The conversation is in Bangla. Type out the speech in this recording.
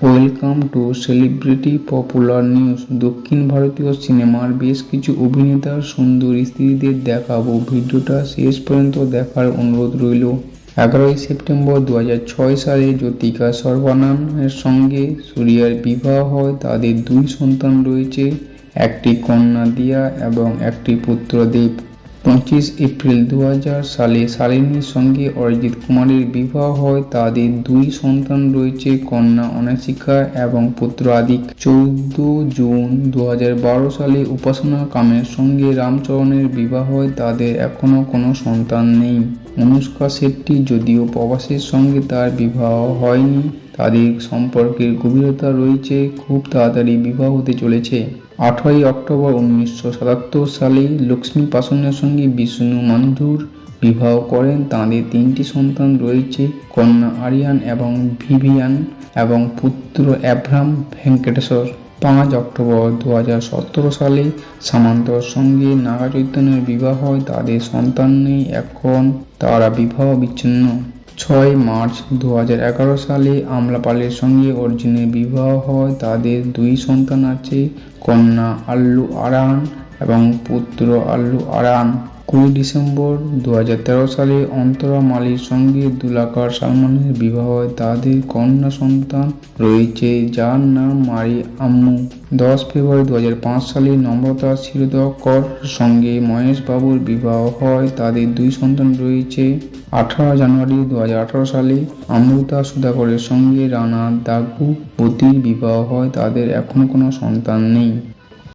Welcome to celebrity popular news. দক্ষিণ ভারতীয় সিনেমার বেশ কিছু অভিনেতার সুন্দর স্ত্রীদের দেখাবো, ভিডিওটা শেষ পর্যন্ত দেখার অনুরোধ রইল। 11ই সেপ্টেম্বর 2006 সালে জ্যোতিকা সর্বাননের সঙ্গে সূর্যার বিবাহ হয়। তাদের দুই সন্তান রয়েছে, একটি কন্যা দিয়া এবং একটি পুত্র দেব। 25 এপ্রিল 2000 সালে শালিনীর সঙ্গে অরিজিৎ কুমারের বিবাহ হয়। তাদের দুই সন্তান রয়েছে, কন্যা অনামিকা এবং পুত্র আদিক। 14 জুন 2012 সালে উপাসনা কামের সঙ্গে রামচরণের বিবাহ হয়। তাদের এখনো কোনো সন্তান নেই। অনুষ্কা শেট্টি, যদিও প্রভাসের সঙ্গে তার বিবাহ হয়নি, তাদের সম্পর্কের গভীরতা রয়েছে, খুব তাড়াতাড়ি বিবাহ হতে চলেছে। 18 অক্টোবর 1977 সালে লক্ষ্মী পাসনের সঙ্গে বিষ্ণু মান্ধুর বিবাহ করেন। তাঁদের তিনটি সন্তান রয়েছে, কন্যা আরিয়ান এবং ভিভিয়ান এবং পুত্র অ্যাব্রাম ভেঙ্কটেশ্বর। 5 অক্টোবর 2017 সালে সামান্তর সঙ্গে নাগা চৈতন্যের বিবাহ হয়। তাদের সন্তান নেই, এখন তারা বিবাহ বিচ্ছিন্ন। 6 মার্চ 2011 সালে আমলাপালের সঙ্গে অর্জুনের বিবাহ হয়। তাদের দুই সন্তান আছে, কন্যা আল্লু আরান এবং পুত্র আল্লু আরান। 20 ডিসেম্বর 2013 সালে অন্তরা মালির সঙ্গে দুলাকার সালমানের বিবাহ হয়। তাদের কন্যা সন্তান রয়েছে, যার নাম মারি আম্মু। 10 ফেব্রুয়ারি 2005 সালে নম্রতা শিরোদকর সঙ্গে মহেশ বাবুর বিবাহ হয়। তাদের দুই সন্তান রয়েছে। 18 জানুয়ারি 2018 সালে অমৃতা সুধাকরের সঙ্গে রানা দাগুপতির বিবাহ হয়। তাদের এখনো কোনো সন্তান নেই।